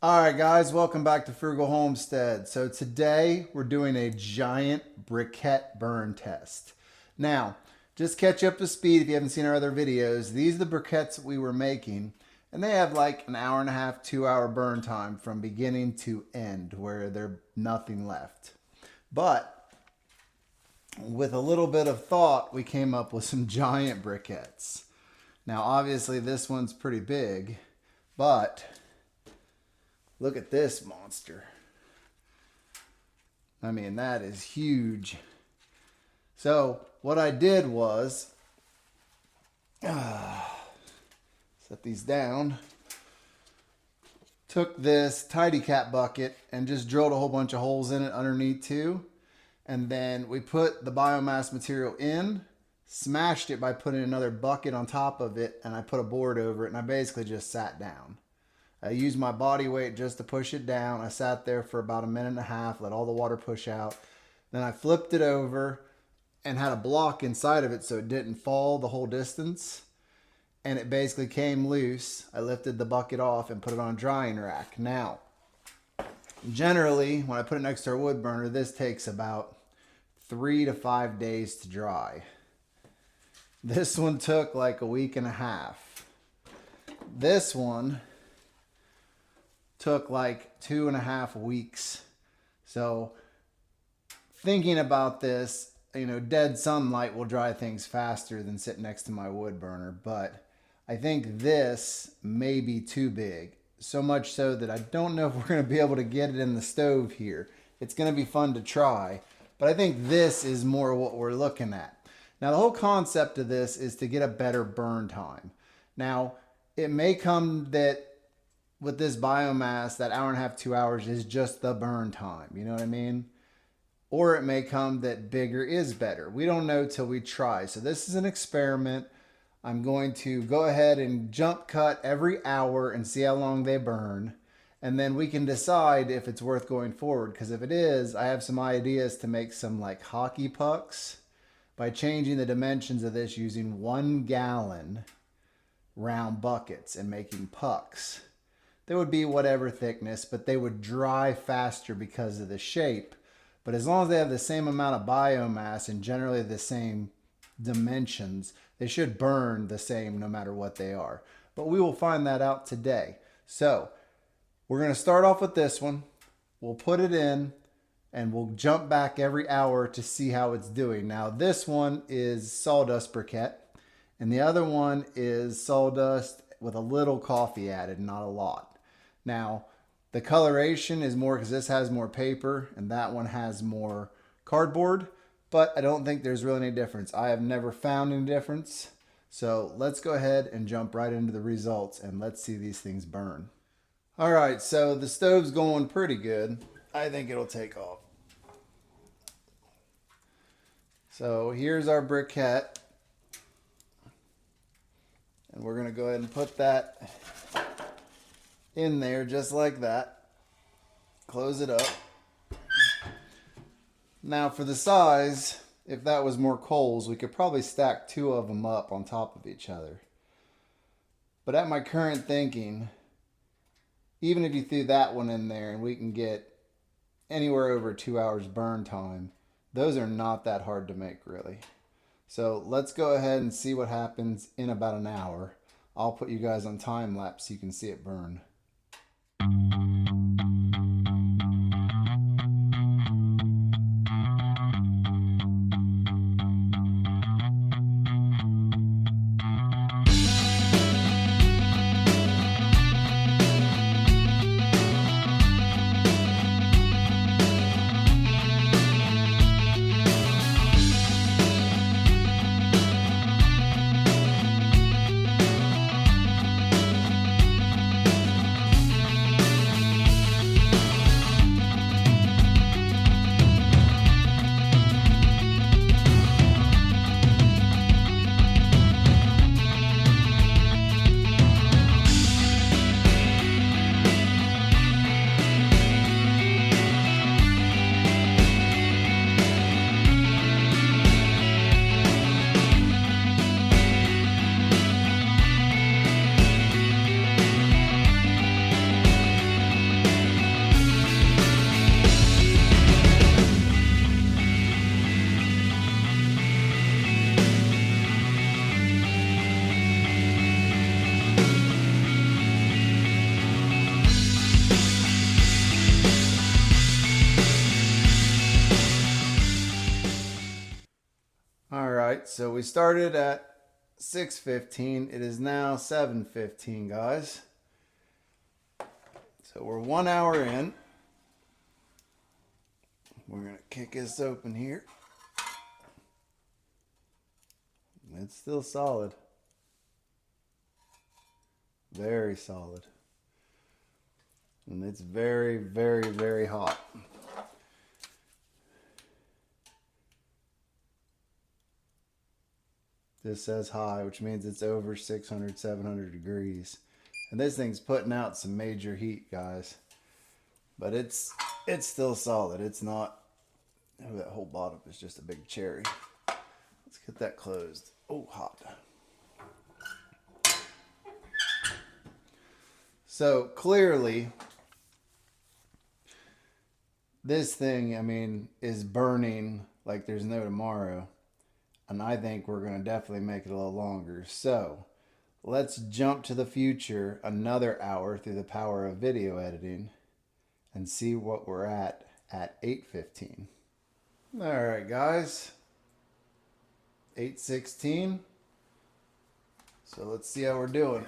All right, guys, welcome back to Frugal Homestead. So today we're doing a giant briquette burn test. Now, just catch up to speed if you haven't seen our other videos. These are the briquettes that we were making, and they have like an hour and a half, 2 hour burn time from beginning to end where there's nothing left. But with a little bit of thought, we came up with some giant briquettes. Now, obviously this one's pretty big, but look at this monster. I mean, that is huge. So what I did was set these down, took this tidy cat bucket and just drilled a whole bunch of holes in it underneath too. And then we put the biomass material in, smashed it by putting another bucket on top of it, and I put a board over it, and I basically just sat down. I used my body weight just to push it down. I sat there for about a minute and a half, let all the water push out. Then I flipped it over and had a block inside of it so it didn't fall the whole distance. And it basically came loose. I lifted the bucket off and put it on a drying rack. Now, generally, when I put it next to our wood burner, this takes about 3 to 5 days to dry. This one took like a week and a half. This one took like 2.5 weeks. So thinking about this, dead sunlight will dry things faster than sitting next to my wood burner, but I think this may be too big. So much so that I don't know if we're going to be able to get it in the stove here. It's going to be fun to try, but I think this is more what we're looking at. Now, the whole concept of this is to get a better burn time. Now, it may come that with this biomass, that hour and a half, 2 hours is just the burn time. You know what I mean? Or it may come that bigger is better. We don't know till we try. So this is an experiment. I'm going to go ahead and jump cut every hour and see how long they burn. And then we can decide if it's worth going forward. Because if it is, I have some ideas to make some like hockey pucks by changing the dimensions of this using 1 gallon round buckets and making pucks. They would be whatever thickness, but they would dry faster because of the shape. But as long as they have the same amount of biomass and generally the same dimensions, they should burn the same no matter what they are. But we will find that out today. So we're going to start off with this one. We'll put it in and we'll jump back every hour to see how it's doing. Now this one is sawdust briquette and the other one is sawdust with a little coffee added, not a lot. Now, the coloration is more because this has more paper and that one has more cardboard, but I don't think there's really any difference. I have never found any difference. So let's go ahead and jump right into the results and let's see these things burn. All right, so the stove's going pretty good. I think it'll take off. So here's our briquette. And we're gonna go ahead and put that in there just like that. Close it up. Now for the size, if that was more coals, we could probably stack 2 of them up on top of each other. But at my current thinking, even if you threw that one in there and we can get anywhere over 2 hours burn time, those are not that hard to make really. So let's go ahead and see what happens in about an hour. I'll put you guys on time lapse so you can see it burn. right, so we started at 6:15. It is now 7:15, guys. So we're 1 hour in. We're going to kick this open here. It's still solid. Very solid. And it's very, very, very hot. This says high, which means it's over 600, 700 degrees. And this thing's putting out some major heat, guys. But it's still solid. It's not, oh, that whole bottom is just a big cherry. Let's get that closed. Oh, hot. So clearly, this thing, I mean, is burning like there's no tomorrow. And I think we're going to definitely make it a little longer. So let's jump to the future another hour through the power of video editing and see what we're at 8:15. All right, guys. 8:16. So let's see how we're doing.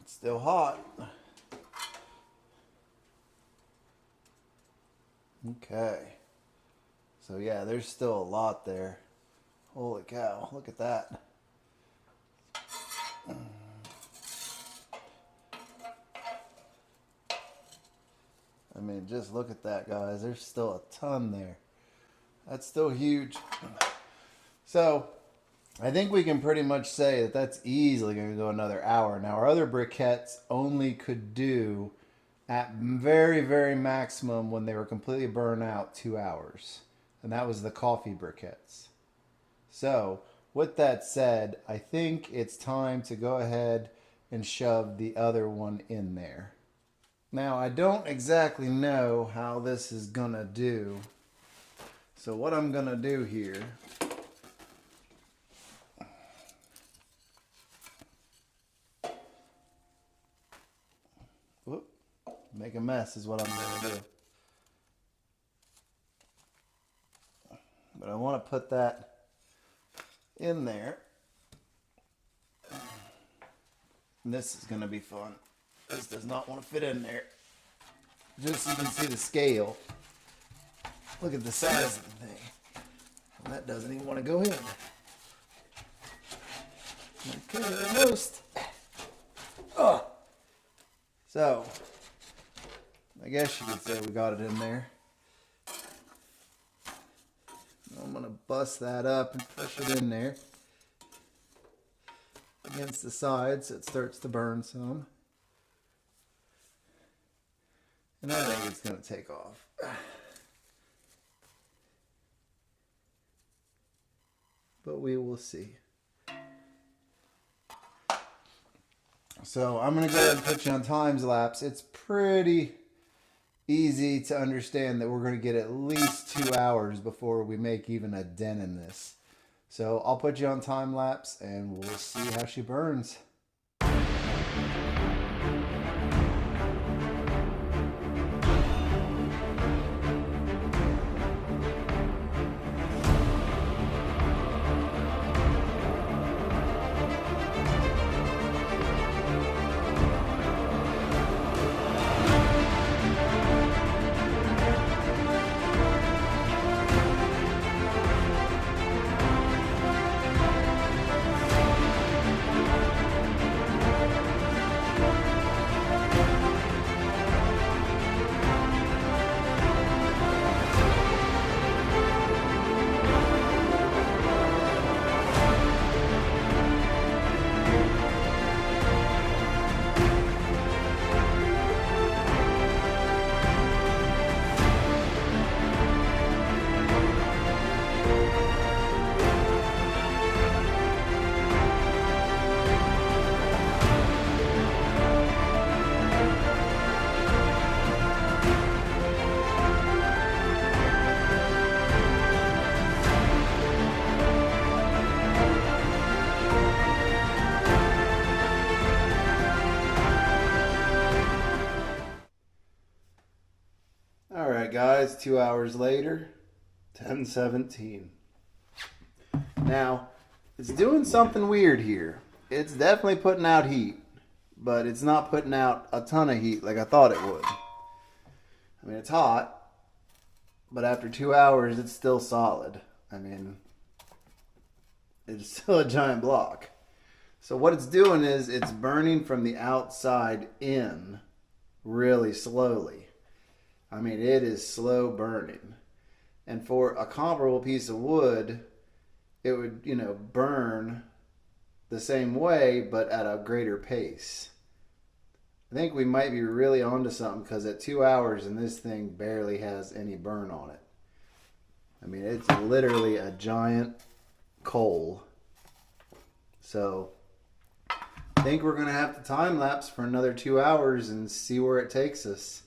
It's still hot. Okay. So yeah, there's still a lot there. Holy cow, look at that. I mean, just look at that, guys. There's still a ton there. That's still huge. So I think we can pretty much say that that's easily going to go another hour. Now, our other briquettes only could do, at very, very maximum, when they were completely burned out, 2 hours. And that was the coffee briquettes. So with that said, I think it's time to go ahead and shove the other one in there. Now, I don't exactly know how this is going to do. So what I'm going to do here, whoop, make a mess is what I'm going to do. But I want to put that in there. And this is going to be fun. This does not want to fit in there. Just so you can see the scale. Look at the size of the thing. And that doesn't even want to go in. Okay, almost. Oh. So, I guess you could say we got it in there. I'm going to bust that up and push it in there against the side so it starts to burn some. And I think it's going to take off. But we will see. So I'm going to go ahead and put you on time lapse. It's pretty easy to understand that we're going to get at least 2 hours before we make even a dent in this. So I'll put you on time lapse and we'll see how she burns. Alright guys, 2 hours later, 10:17. Now, it's doing something weird here. It's definitely putting out heat, but it's not putting out a ton of heat like I thought it would. I mean, it's hot, but after 2 hours, it's still solid. I mean, it's still a giant block. So what it's doing is it's burning from the outside in really slowly. I mean, it is slow burning. And for a comparable piece of wood, it would, burn the same way, but at a greater pace. I think we might be really onto something because at 2 hours and this thing barely has any burn on it. I mean, it's literally a giant coal. So I think we're going to have to time lapse for another 2 hours and see where it takes us.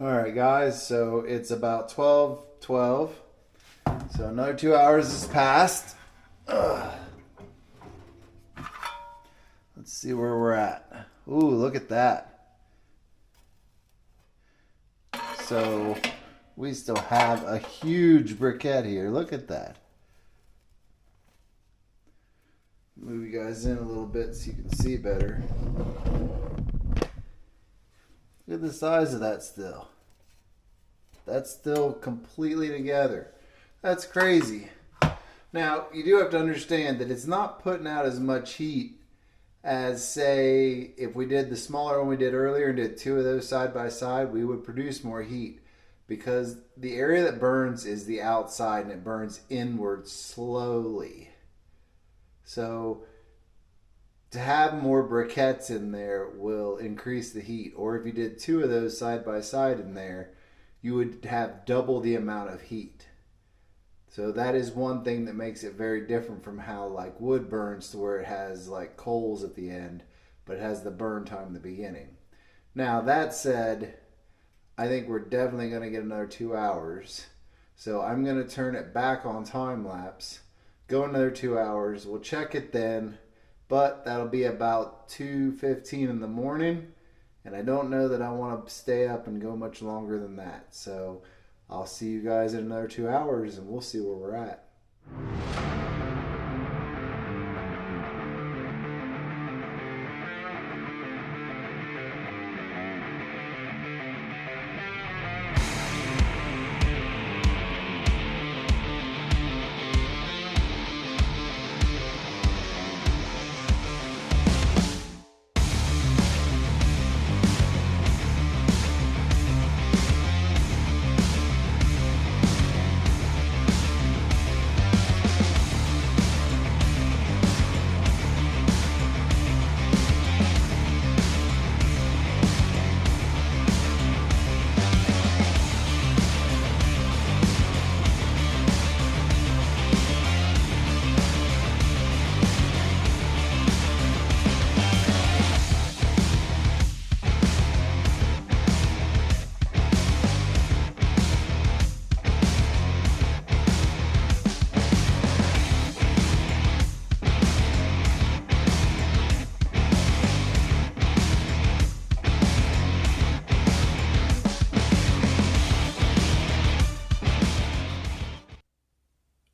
Alright guys, so it's about 12:12. So another 2 hours has passed. Ugh. Let's see where we're at. Ooh, look at that. So we still have a huge briquette here. Look at that. Move you guys in a little bit so you can see better. Look at the size of that still. That's still completely together. That's crazy. Now, you do have to understand that it's not putting out as much heat as, say, if we did the smaller one we did earlier and did two of those side by side, we would produce more heat because the area that burns is the outside and it burns inward slowly. So to have more briquettes in there will increase the heat. Or if you did two of those side by side in there, you would have double the amount of heat. So that is one thing that makes it very different from how like wood burns, to where it has like coals at the end, but it has the burn time at the beginning. Now that said, I think we're definitely going to get another 2 hours. So I'm going to turn it back on time lapse, go another 2 hours. We'll check it then, but that'll be about 2:15 in the morning. And I don't know that I want to stay up and go much longer than that. So I'll see you guys in another 2 hours and we'll see where we're at.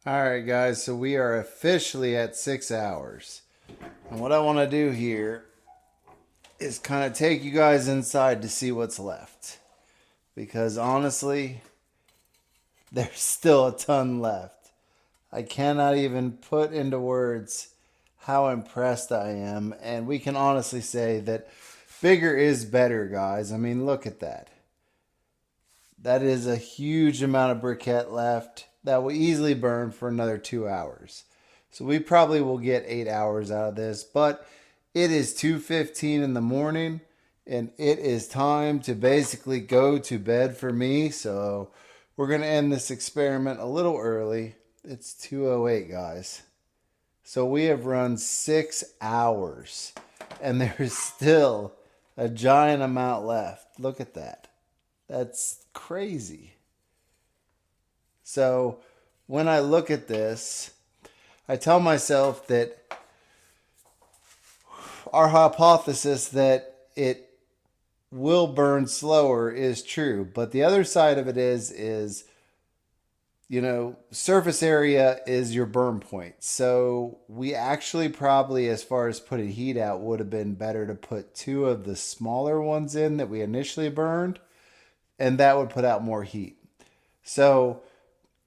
Alright guys, so we are officially at 6 hours. And what I want to do here is kind of take you guys inside to see what's left. Because honestly, there's still a ton left. I cannot even put into words how impressed I am. And we can honestly say that bigger is better, guys. I mean, look at that. That is a huge amount of briquette left that will easily burn for another 2 hours. So we probably will get 8 hours out of this, but it is 2:15 in the morning and it is time to basically go to bed for me. So we're going to end this experiment a little early. It's 2:08, guys. So we have run 6 hours and there's still a giant amount left. Look at that. That's crazy. So when I look at this, I tell myself that our hypothesis that it will burn slower is true. But the other side of it is surface area is your burn point. So we actually probably, as far as putting heat out, would have been better to put 2 of the smaller ones in that we initially burned, and that would put out more heat. So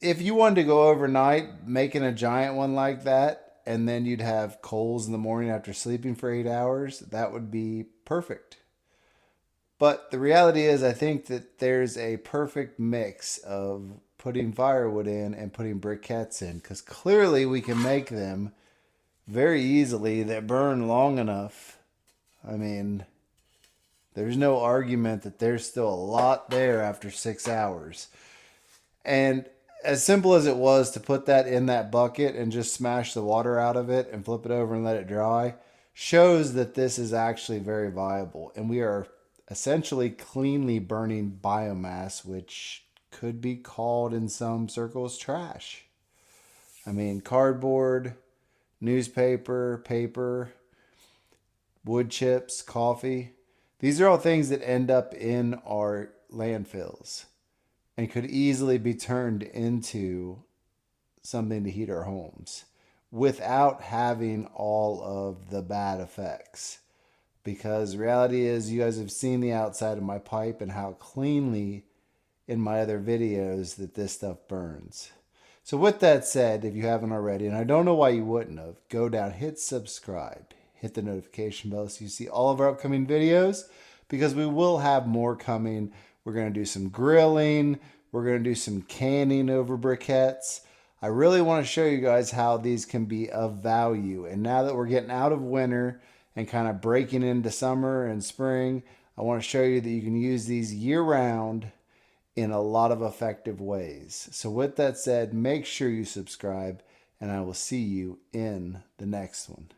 if you wanted to go overnight making a giant one like that, and then you'd have coals in the morning after sleeping for 8 hours, that would be perfect. But the reality is, I think that there's a perfect mix of putting firewood in and putting briquettes in, because clearly we can make them very easily that burn long enough. I mean, there's no argument that there's still a lot there after 6 hours. And as simple as it was to put that in that bucket and just smash the water out of it and flip it over and let it dry, shows that this is actually very viable. And we are essentially cleanly burning biomass, which could be called in some circles trash. I mean, cardboard, newspaper, paper, wood chips, coffee. These are all things that end up in our landfills and could easily be turned into something to heat our homes without having all of the bad effects. Because the reality is, you guys have seen the outside of my pipe and how cleanly in my other videos that this stuff burns. So with that said, if you haven't already, and I don't know why you wouldn't have, go down, hit subscribe, hit the notification bell so you see all of our upcoming videos, because we will have more coming. We're going to do some grilling. We're going to do some canning over briquettes. I really want to show you guys how these can be of value. And now that we're getting out of winter and kind of breaking into summer and spring, I want to show you that you can use these year-round in a lot of effective ways. So with that said, make sure you subscribe, and I will see you in the next one.